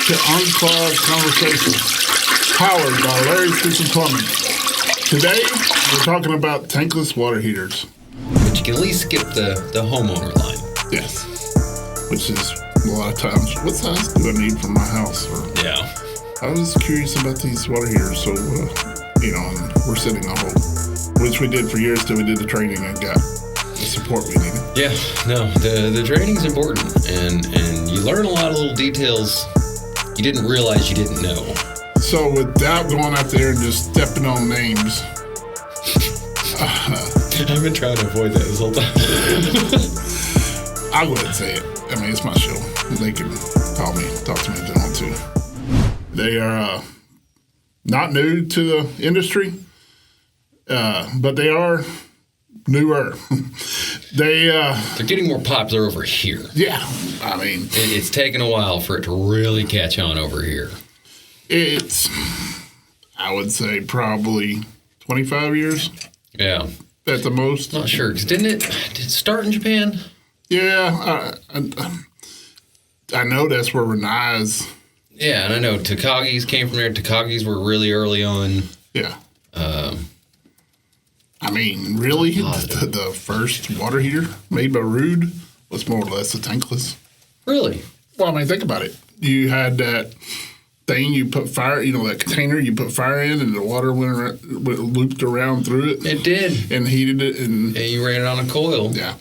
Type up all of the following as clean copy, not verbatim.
to Unclogged Conversations, powered by Larry Stitson Plumbing. Today, we're talking about tankless water heaters. But you can at least skip the homeowner line. Yes, which is a lot of times, what size do I need for my house? Yeah. I was curious about these water heaters, so, and we're setting a whole, which we did for years till we did the training and got the support we needed. Yeah, no, the training's important, and you learn a lot of little details you didn't realize you didn't know. So without going out there and just stepping on names, I've been trying to avoid that this whole time. I'll go ahead and say it. I mean, it's my show. They can talk to me if they want to. They are not new to the industry, but they are newer. They're getting more popular over here. Yeah, I mean, it's taken a while for it to really catch on over here. It's, I would say, probably 25 years. Yeah, at the most. Not sure, because did it start in Japan? Yeah, I know that's where Renai's. Yeah, and I know Takagi's came from there. Takagi's were really early on. Yeah. I mean, really, the first water heater made by Rude was more or less a tankless. Really? Well, I mean, think about it. You had that thing you put fire, that container you put fire in, and the water looped around through it. It did. And heated it. And you ran it on a coil. Yeah.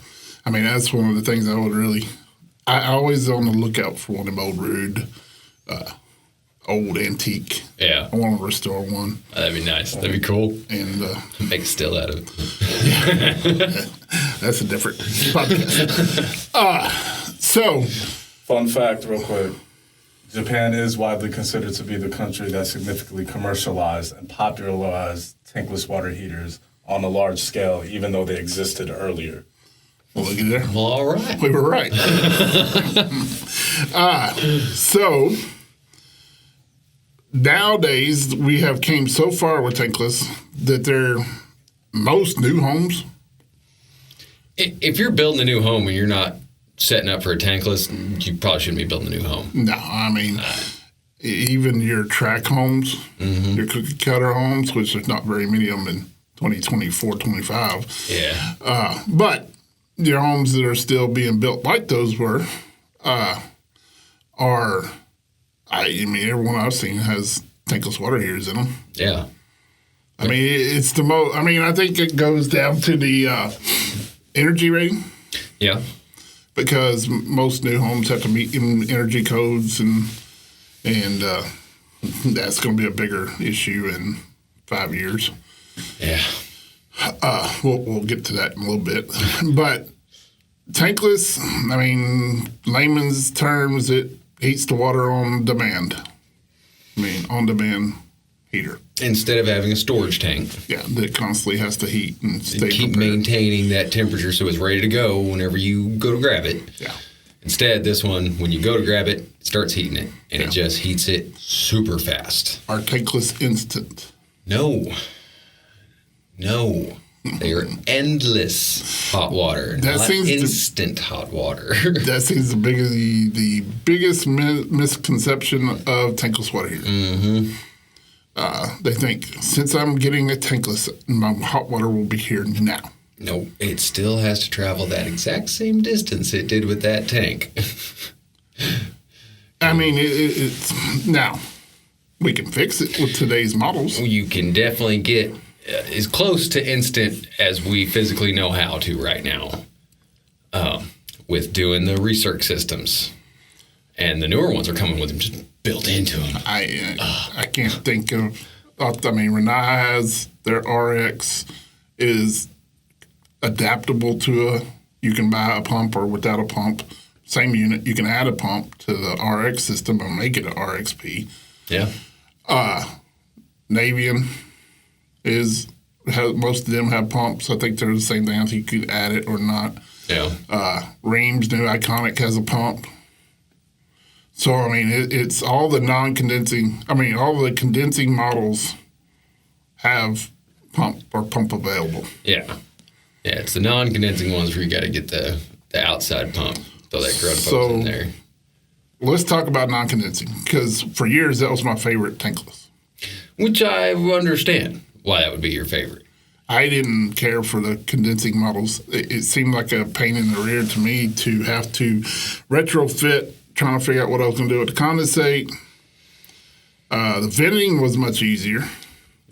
I mean, that's one of the things I would really, I always on the lookout for one of them old Rude, old antique. Yeah. I want to restore one. That'd be nice. That'd be cool. And make a still out of it. Yeah. That's a different podcast. Fun fact, real quick. Japan is widely considered to be the country that significantly commercialized and popularized tankless water heaters on a large scale, even though they existed earlier. Well, look at there. Well, all right. We were right. So nowadays we have came so far with tankless that most new homes. If you're building a new home and you're not setting up for a tankless, you probably shouldn't be building a new home. No, I mean, even your track homes, your cookie cutter homes, which there's not very many of them in 2024, 25. Yeah. But your homes that are still being built like those were everyone I've seen has tankless water heaters in them. Yeah. I mean, it's the most, I think it goes down to the energy rating. Yeah. Because most new homes have to meet energy codes, and that's going to be a bigger issue in 5 years. Yeah. We'll get to that in a little bit. But tankless, I mean, layman's terms, it heats the water on demand. On-demand heater. Instead of having a storage tank. Yeah, that constantly has to heat and stay keep prepared. Maintaining that temperature so it's ready to go whenever you go to grab it. Yeah. Instead, this one, when you go to grab it, it starts heating it, and it just heats it super fast. Our tankless instant. No. They are endless hot water, not instant hot water. That seems the biggest misconception of tankless water heater. Mm-hmm. They think, since I'm getting a tankless, my hot water will be here now. No, it still has to travel that exact same distance it did with that tank. I mean, it's now, we can fix it with today's models. You can definitely get as close to instant as we physically know how to right now with doing the recirc systems. And the newer ones are coming with them just built into them. I can't think of, Renai has their RX is adaptable to you can buy a pump or without a pump. Same unit, you can add a pump to the RX system and make it an RXP. Yeah. Navian most of them have pumps. I think they're the same thing. I think you could add it or not. Yeah. Ream's new Iconic has a pump. So, I mean, it's all the non-condensing, all the condensing models have pump available. Yeah. Yeah, it's the non-condensing ones where you got to get the outside pump, throw that grunt pump in there. let's talk about non-condensing, because for years that was my favorite tankless. Which I understand why that would be your favorite. I didn't care for the condensing models. It seemed like a pain in the rear to me to have to retrofit, trying to figure out what I was going to do with the condensate. The venting was much easier.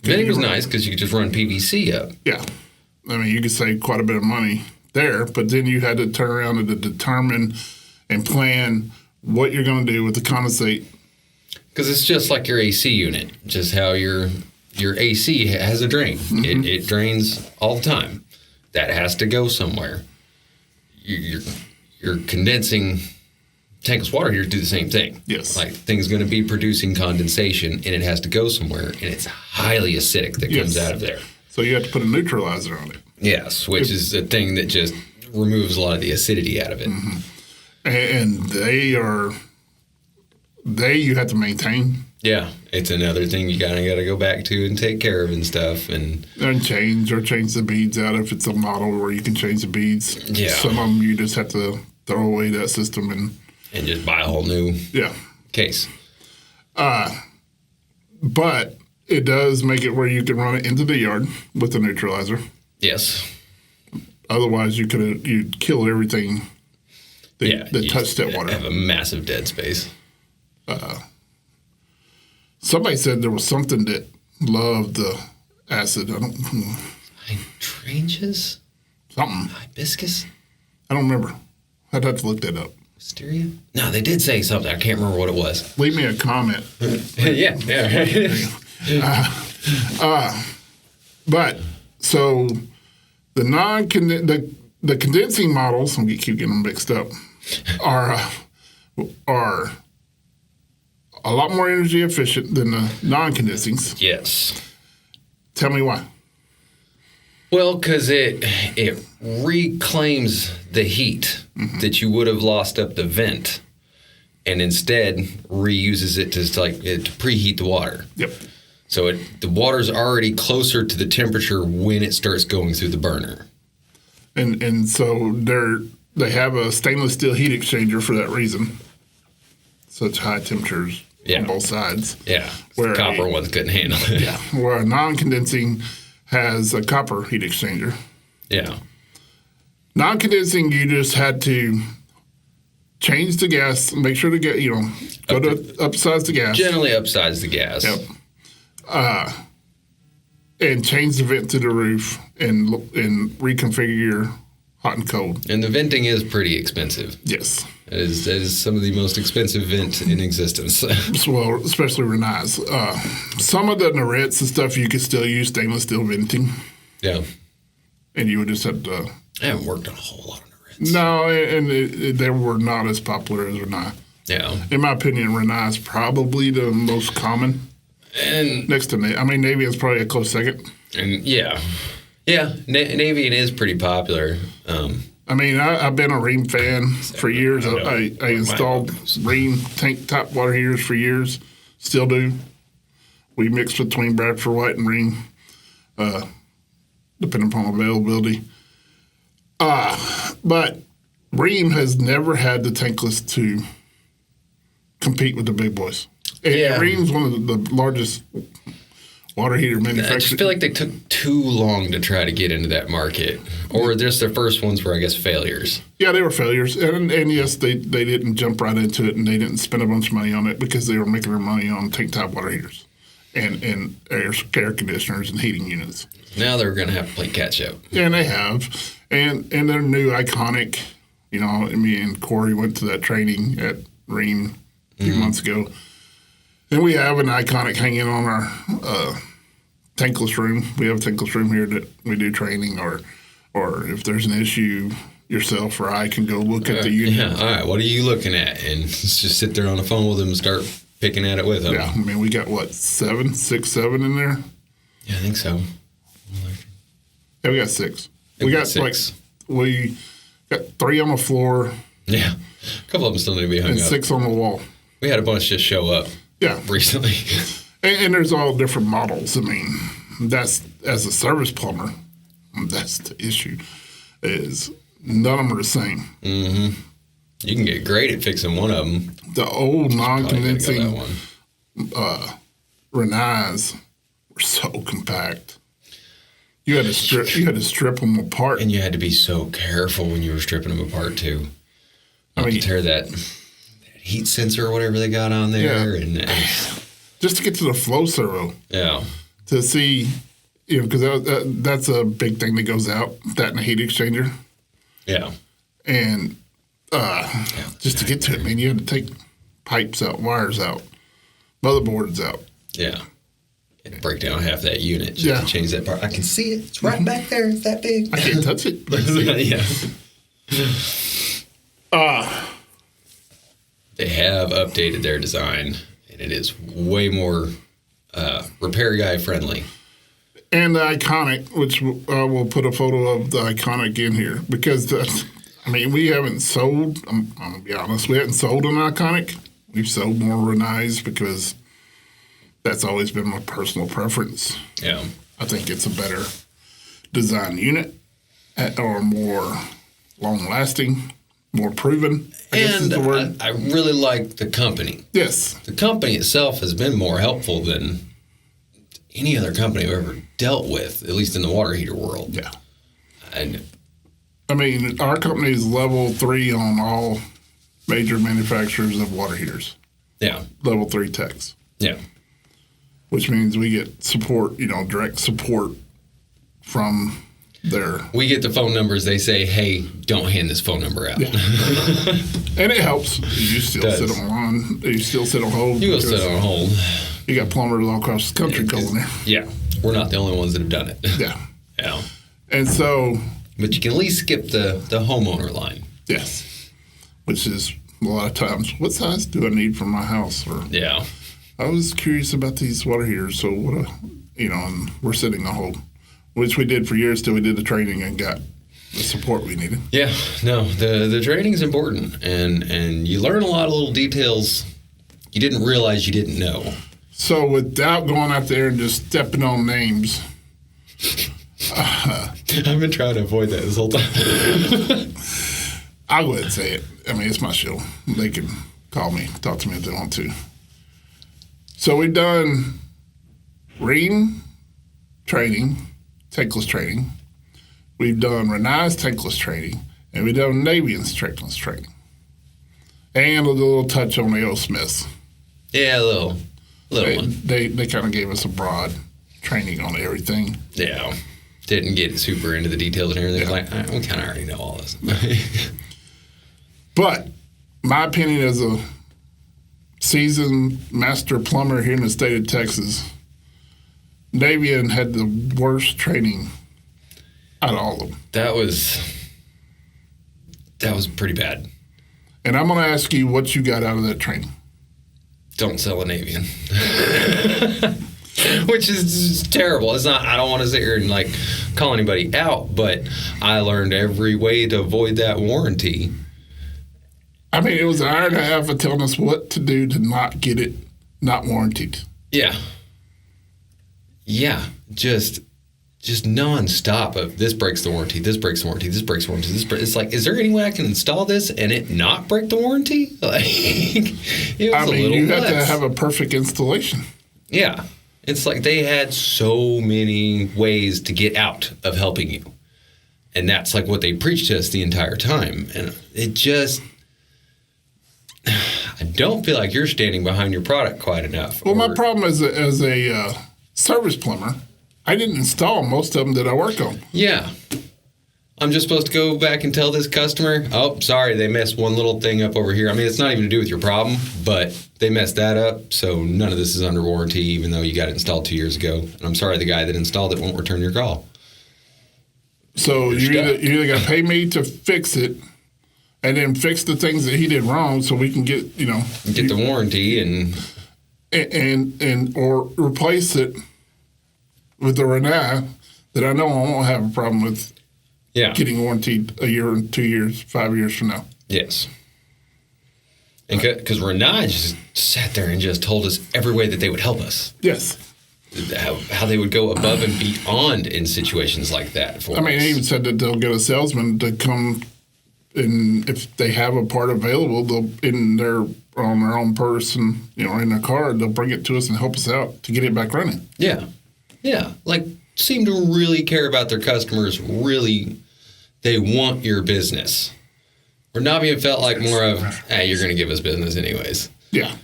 Venting was nice because you could just run PVC up. Yeah. I mean, you could save quite a bit of money there, but then you had to turn around and to determine and plan what you're going to do with the condensate. Because it's just like your AC unit, just how your AC has a drain. Mm-hmm. It drains all the time. That has to go somewhere. You're condensing tankless water heaters do the same thing. Yes. Like things going to be producing condensation, and it has to go somewhere, and it's highly acidic that comes out of there. So you have to put a neutralizer on it. Yes, which is a thing that just removes a lot of the acidity out of it. Mm-hmm. And you have to maintain. Yeah, it's another thing you kind of got to go back to and take care of and stuff. And change the beads out if it's a model where you can change the beads. Yeah. Some of them you just have to throw away that system and just buy a whole new case. But it does make it where you can run it into the yard with the neutralizer. Yes. Otherwise, you'd kill everything that touched that water. Have a massive dead space. Somebody said there was something that loved the acid. I don't know. Hydrangeas? Something. Hibiscus? I don't remember. I'd have to look that up. Wisteria? No, they did say something. I can't remember what it was. Leave me a comment. Yeah. But so the condensing models, I'm keep getting them mixed up, are a lot more energy efficient than the non-condensings. Yes. Tell me why. Well, because it reclaims the heat that you would have lost up the vent, and instead reuses it to preheat the water. Yep. So the water's already closer to the temperature when it starts going through the burner. And so they have a stainless steel heat exchanger for that reason. Such high temperatures on both sides. Yeah. The copper ones couldn't handle it. Yeah. Where a non-condensing has a copper heat exchanger. Yeah. Non-condensing, you just had to change the gas, make sure to get, upsize the gas. Generally upsize the gas. Yep. And change the vent to the roof and reconfigure your hot and cold. And the venting is pretty expensive. Yes. That is some of the most expensive vent in existence. Well, especially Renai's. Some of the Norettes and stuff, you could still use stainless steel venting. Yeah. And you would just have to... I haven't worked on a whole lot of Norettes. No, and they were not as popular as Renai. Yeah. In my opinion, Renai is probably the most common. And next to Navien. I mean, Navien's probably a close second. And Navien is pretty popular. I mean, I've been a Rheem fan for years. I installed Rheem tank top water heaters for years. Still do. We mix between Bradford White and Rheem, depending upon availability. But Rheem has never had the tankless to compete with the big boys. And Rheem's one of the largest water heater manufacturers. I just feel like they took too long to try to get into that market. Or just their first ones were, I guess, failures. Yeah, they were failures. And yes, they didn't jump right into it, and they didn't spend a bunch of money on it because they were making their money on tank top water heaters and air conditioners and heating units. Now they're going to have to play catch up. Yeah, and they have. And they're new, iconic. Me and Corey went to that training at Rheem a few months ago. And we have an iconic hanging on our tankless room. We have a tankless room here that we do training, or if there's an issue, yourself or I can go look at the unit. Yeah, all right, what are you looking at? And just sit there on the phone with them and start picking at it with them. Yeah, I mean, we got, 7 in there? Yeah, I think so. Yeah, we got 6. We got 6. We got 3 on the floor. Yeah, a couple of them still need to be hung and up. 6 on the wall. We had a bunch just show up. Yeah. Recently. And there's all different models. I mean, that's, as a service plumber, that's the issue, is none of them are the same. Mm-hmm. You can get great at fixing one of them. The old non-condensing one. Renais were so compact. You had to strip them apart, And you had to be so careful when you were stripping them apart too. Not to tear that heat sensor or whatever they got on there, and just to get to the flow servo. Yeah. To see, because that's a big thing that goes out, that and a heat exchanger. Yeah. And just to get to it, man, you had to take pipes out, wires out, motherboards out. Yeah. And break down half that unit just to change that part. I can see it. It's right back there. It's that big. I can't touch it. But I see it. They have updated their design, and it is way more repair guy friendly. And the Iconic, which we'll put a photo of the Iconic in here, because we haven't sold. I'm gonna be honest, we haven't sold an Iconic. We've sold more Renais because that's always been my personal preference. Yeah, I think it's a better design unit, or more long lasting, more proven. I guess is the word. I really like the company. Yes, the company itself has been more helpful than any other company I've ever dealt with, at least in the water heater world. Yeah. I mean, our company is level 3 on all major manufacturers of water heaters. Yeah. Level 3 techs. Yeah. Which means we get support, direct support from their... We get the phone numbers. They say, hey, don't hand this phone number out. Yeah. And it helps. You still sit on line. You still sit on hold. You will sit on hold. You got plumbers all across the country calling there. Yeah. We're not the only ones that have done it. Yeah. Yeah. And so... But you can at least skip the homeowner line. Yes. Which is a lot of times, what size do I need for my house? Or yeah. I was curious about these water heaters, so and we're sitting on hold, which we did for years till we did the training and got the support we needed. Yeah. No, the training is important, and you learn a lot of little details you didn't realize you didn't know. So without going out there and just stepping on names... I've been trying to avoid that this whole time. I'll go ahead and say it. It's my show. They can call me, talk to me if they want to. So we've done Rheem training, tankless training. We've done Renai's tankless training, and we've done Navian's tankless training. And a little touch on the O. Smiths. Yeah, a little one. They kind of gave us a broad training on everything. Yeah. Didn't get super into the details and everything. Yeah. We kind of already know all this. But my opinion as a seasoned master plumber here in the state of Texas, Navian had the worst training out of all of them. That was pretty bad. And I'm going to ask you what you got out of that training. Don't sell a Navian. Which is just terrible. It's not. I don't want to sit here and call anybody out, but I learned every way to avoid that warranty. It was an hour and a half of telling us what to do to not get it not warranted. Yeah. Yeah. Just nonstop of this breaks the warranty, this breaks the warranty, this breaks the warranty, this breaks. It's is there any way I can install this and it not break the warranty? It was a little you nuts. have to have a perfect installation. Yeah. It's they had so many ways to get out of helping you. And that's what they preached to us the entire time. And it just, I don't feel like you're standing behind your product quite enough. Well, my problem as a service plumber, I didn't install most of them that I work on. Yeah. I'm just supposed to go back and tell this customer, oh, sorry, they messed one little thing up over here. It's not even to do with your problem, but they messed that up, so none of this is under warranty, even though you got it installed 2 years ago. And I'm sorry, the guy that installed it won't return your call. So you either got to pay me to fix it, and then fix the things that he did wrong, so we can get get the warranty and or replace it with the Renai that I know I won't have a problem with. Yeah. Getting warranted a year, 2 years, 5 years from now. Yes. And because Renai just sat there and just told us every way that they would help us. Yes. How they would go above and beyond in situations like that. He even said that they'll get a salesman to come and if they have a part available, they'll on their own person, in their car, they'll bring it to us and help us out to get it back running. Yeah. Yeah. Like, seem to really care about their customers. Really, they want your business. Where Nabi felt like more of, hey, you're going to give us business anyways. Yeah.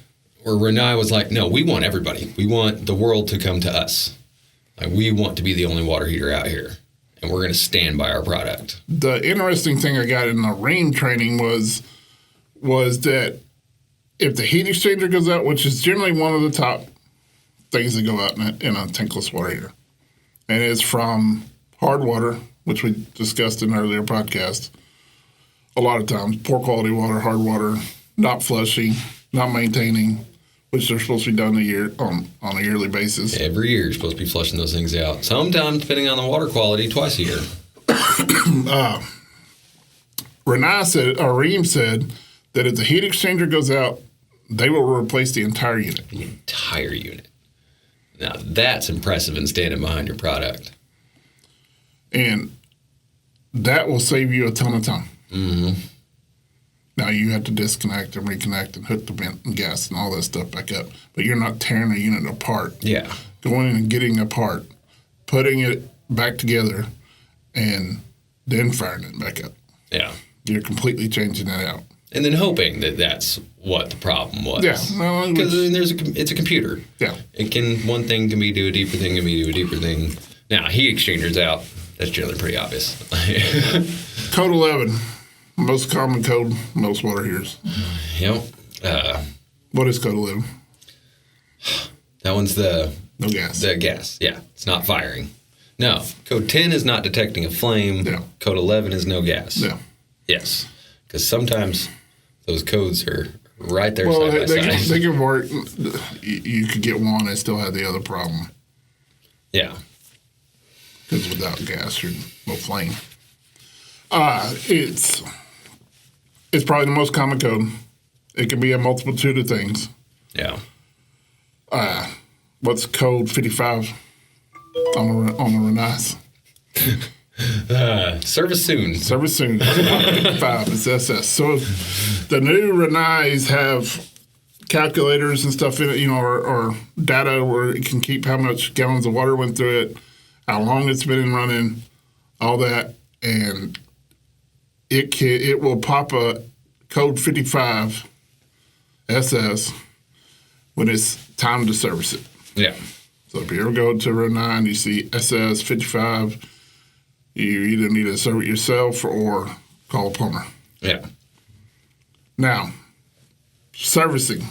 Where Renai was like, no, we want everybody. We want the world to come to us. Like, we want to be the only water heater out here. And we're going to stand by our product. The interesting thing I got in the REAM training was that if the heat exchanger goes out, which is generally one of the top things that go out in a tankless water heater, and it's from hard water, which we discussed in an earlier podcast, a lot of times, poor quality water, hard water, not flushing, not maintaining, which they're supposed to be done on a yearly basis. Every year you're supposed to be flushing those things out. Sometimes, depending on the water quality, twice a year. Reem said that if the heat exchanger goes out, they will replace the entire unit. The entire unit. Now, that's impressive in standing behind your product. And that will save you a ton of time. Mm-hmm. Now, you have to disconnect and reconnect and hook the vent and gas and all that stuff back up. But you're not tearing a unit apart. Yeah. Going in and getting it apart, putting it back together, and then firing it back up. Yeah. You're completely changing that out. And then hoping that that's what the problem was. Yeah. Because it's a computer. Yeah. One thing can be do a deeper thing, can be do a deeper thing. Now, heat exchangers out, that's generally pretty obvious. Code 11, most common code, most water heaters. Yep. What is code 11? That one's the... No gas. The gas, yeah. It's not firing. No. Code 10 is not detecting a flame. Yeah. Code 11 is no gas. Yeah. Yes. Because sometimes those codes are right there side by side. They can work. You could get one and still have the other problem. Yeah. Because without gas, you're no flame. It's probably the most common code. It can be a multitude of things. Yeah. What's code 55 on the Renaissance? Service soon. Service soon. It's not 55. It's SS. So the new Renais have calculators and stuff in it, or data where it can keep how much gallons of water went through it, how long it's been running, all that, and it will pop a code 55 SS when it's time to service it. Yeah. So if you ever go to Renai and you see SS 55, you either need to serve it yourself or call a plumber. Yeah. Now, servicing.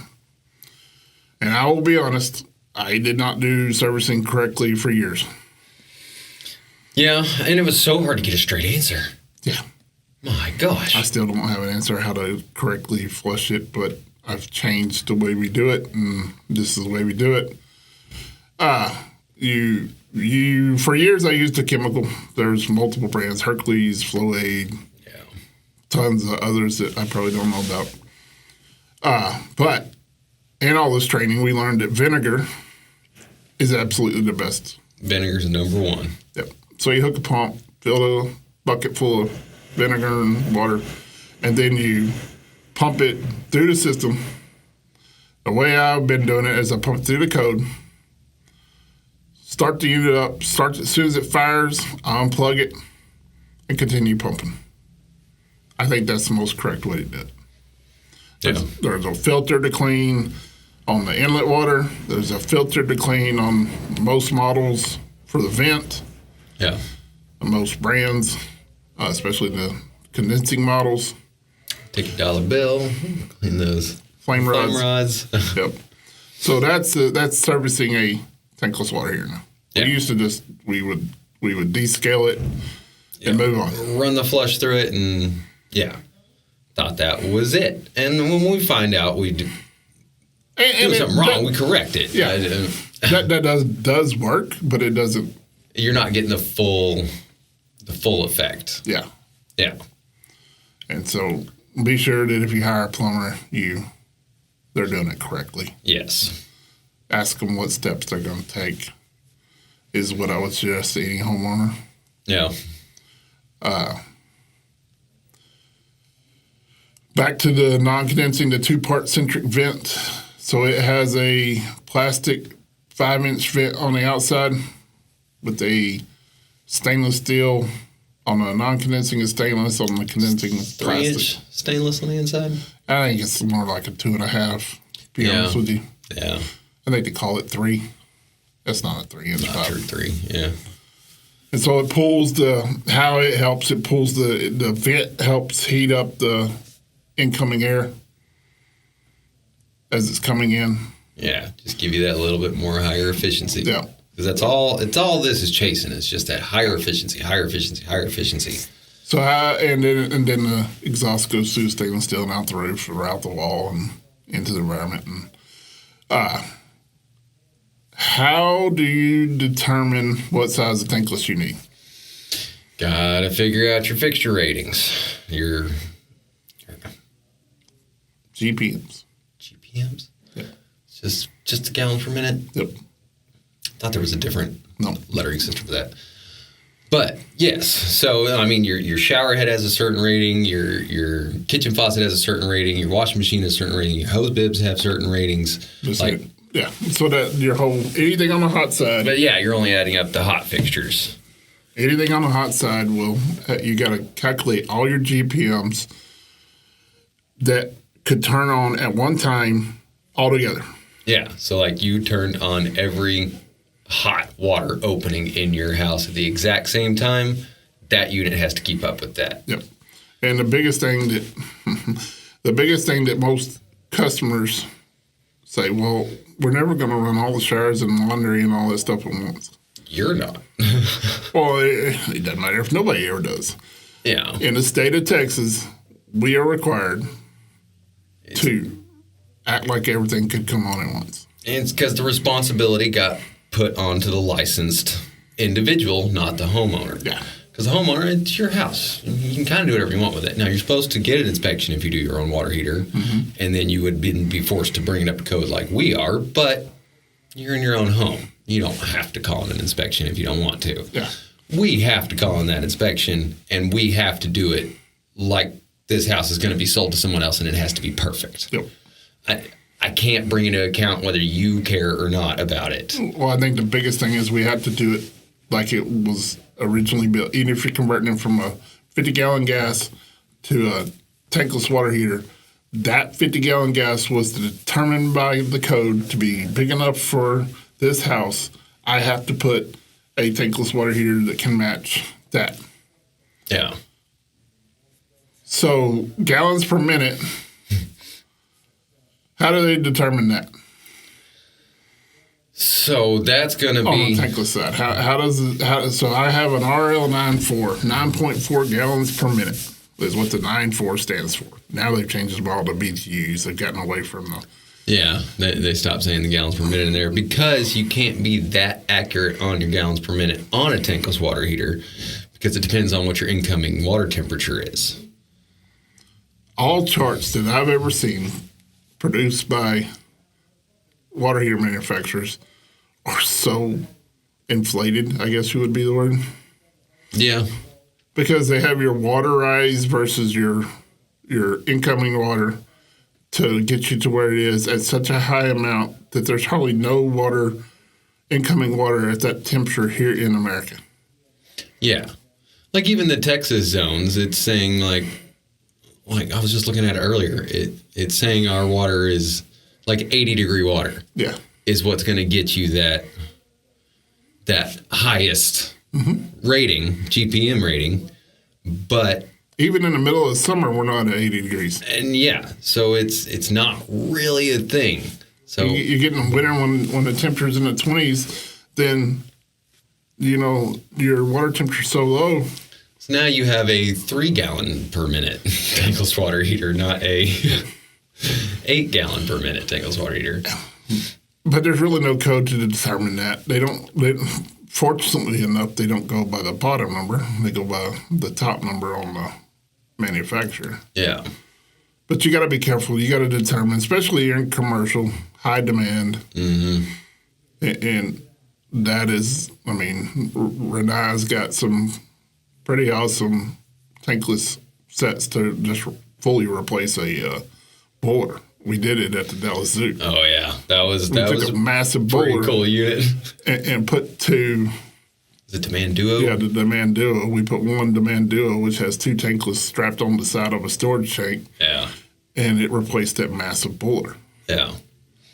And I will be honest, I did not do servicing correctly for years. Yeah, and it was so hard to get a straight answer. Yeah. My gosh. I still don't have an answer how to correctly flush it, but I've changed the way we do it, and this is the way we do it. For years I used a chemical. There's multiple brands, Hercules, Floaid, tons of others that I probably don't know about. But in all this training, we learned that vinegar is absolutely the best. Vinegar's number one. Yep. So you hook a pump, fill a bucket full of vinegar and water, and then you pump it through the system. The way I've been doing it is I pump it through the code, start the unit up, as soon as it fires, I unplug it, and continue pumping. I think that's the most correct way to do it. Yeah. There's a filter to clean on the inlet water. There's a filter to clean on most models for the vent. Yeah. Most brands, especially the condensing models. Take a dollar bill, clean those flame rods. Yep. So that's servicing a tankless water heater now. Yeah. We used to we would descale it and move on. Run the flush through it, and thought that was it. And when we find out we do something wrong, we correct it. Yeah, that does work, but it doesn't. You're not getting the full effect. Yeah. Yeah. And so be sure that if you hire a plumber, they're doing it correctly. Yes. Ask them what steps they're going to take is what I would suggest to any homeowner. Yeah. Back to the non-condensing, the two-part centric vent. So it has a plastic 5-inch vent on the outside with a stainless steel. On the non-condensing is stainless. On the condensing is plastic. 3-inch stainless on the inside? I think it's more like a 2.5, to be honest with you. Yeah. I think they call it 3. That's not a 3-inch Not pipe. sure 3, yeah. And so it pulls how it helps, it pulls the vent helps heat up the incoming air as it's coming in. Yeah, just give you that little bit more higher efficiency. Yeah. Because that's all this is chasing. It's just that higher efficiency, higher efficiency, higher efficiency. So and then the exhaust goes through stainless steel and out the roof or out the wall and into the environment. And how do you determine what size of tankless you need? Gotta figure out your fixture ratings. Your GPMs. GPMs? Yeah. It's just a gallon per minute? Yep. Thought there was a different No. lettering system for that. But yes, so I mean your shower head has a certain rating, your kitchen faucet has a certain rating, your washing machine has a certain rating, your hose bibs have certain ratings. Just yeah. So that your whole anything on the hot side. But yeah, you're only adding up the hot fixtures. Anything on the hot side you got to calculate all your GPMs that could turn on at one time altogether. Yeah, so like you turned on every hot water opening in your house at the exact same time, that unit has to keep up with that. Yep. And the biggest thing that most customers say, well, we're never going to run all the showers and laundry and all that stuff at once. You're not. Well, it doesn't matter if nobody ever does. Yeah. In the state of Texas, we are required to act like everything could come on at once. And it's because the responsibility got put onto the licensed individual, not the homeowner. Yeah. Because the homeowner, it's your house. You can kind of do whatever you want with it. Now, you're supposed to get an inspection if you do your own water heater, and then you would be forced to bring it up to code like we are, but you're in your own home. You don't have to call in an inspection if you don't want to. Yeah. We have to call in that inspection, and we have to do it like this house is going to be sold to someone else, and it has to be perfect. Yep. I can't bring into account whether you care or not about it. Well, I think the biggest thing is we have to do it like it was originally built. Even if you're converting it from a 50-gallon gas to a tankless water heater, that 50-gallon gas was determined by the code to be big enough for this house. I have to put a tankless water heater that can match that. Yeah. So gallons per minute, how do they determine that? So that's going to On be... the tankless side, so I have an RL 9.4 gallons per minute is what the 9.4 stands for. Now they've changed it all to BTUs. They've gotten away from the... Yeah, they stopped saying the gallons per minute in there because you can't be that accurate on your gallons per minute on a tankless water heater because it depends on what your incoming water temperature is. All charts that I've ever seen produced by water heater manufacturers are so inflated, I guess would be the word. Yeah. Because they have your waterized versus your incoming water to get you to where it is at such a high amount that there's hardly no incoming water at that temperature here in America. Yeah. Like even the Texas zones, it's saying like I was just looking at it earlier. It's saying our water is like 80-degree water. Yeah. Is what's going to get you that highest rating, GPM rating. But even in the middle of summer, we're not at 80 degrees. And yeah, so it's not really a thing. So you get in the winter when the temperature's in the 20s, then your water temperature's so low. So now you have a 3-gallon per minute tankless water heater, not a 8-gallon per minute tankless water heater. But there's really no code to determine that. Fortunately enough, they don't go by the bottom number. They go by the top number on the manufacturer. Yeah. But you got to be careful. You got to determine, especially in commercial, high demand. Mm-hmm. And that is, Renai's got some pretty awesome tankless sets to just fully replace a boiler. We did it at the Dallas Zoo. Oh yeah, that was a massive pretty boiler cool unit. and put two. Is it Demand Duo? Yeah, the Demand Duo. We put one Demand Duo, which has two tankless strapped on the side of a storage tank. Yeah. And it replaced that massive boiler. Yeah.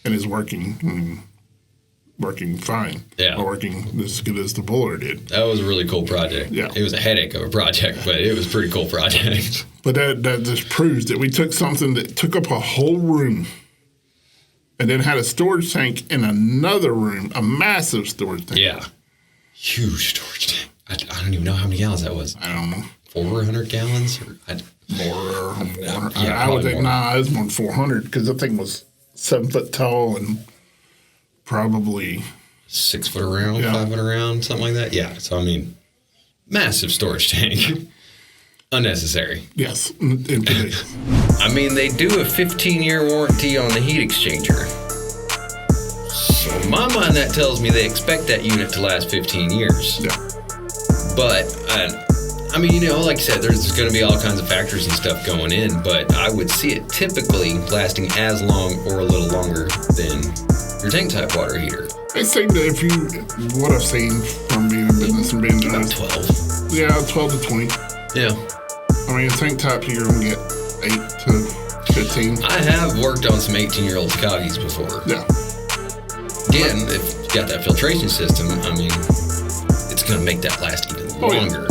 And it's working fine. Yeah. Working as good as the boiler did. That was a really cool project. Yeah. It was a headache of a project, but it was a pretty cool project. But that just proves that we took something that took up a whole room and then had a storage tank in another room, a massive storage tank. Yeah. Huge storage tank. I don't even know how many gallons that was. I don't know. 400 gallons? More. Yeah, I would think, more. it was more than 400 because the thing was 7 foot tall and probably 6 foot around, Yeah. 5 foot around, something like that. Yeah. So, I mean, massive storage tank. Unnecessary. yes. In today's. I mean, they do a 15-year warranty on the heat exchanger. So, in my mind, that tells me they expect that unit to last 15 years. Yeah. But, I mean, you know, like I said, there's going to be all kinds of factors and stuff going in, but I would see it typically lasting as long or a little longer than your tank-type water heater. It seemed that what I've seen from being in business and being About honest, 12. yeah, 12 to 20. Yeah. I mean, a tank top, you're going to get 8 to 15. I have worked on some 18-year-old Scotties before. Yeah. Again, if you got that filtration system, I mean, it's going to make that last even longer.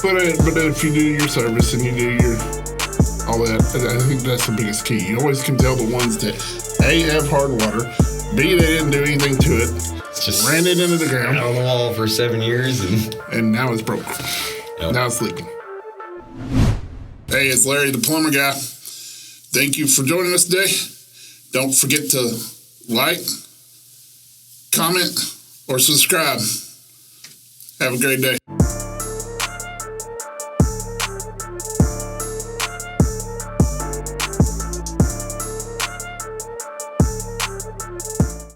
But if you do your service and you do your all that, I think that's the biggest key. You always can tell the ones that A, have hard water, B, they didn't do anything to it, It's just ran it into the ground, on the wall for 7 years and now it's broke. Yep. Now it's leaking. Hey, it's Larry the plumber guy. Thank you for joining us today. Don't forget to like, comment, or subscribe. Have a great day.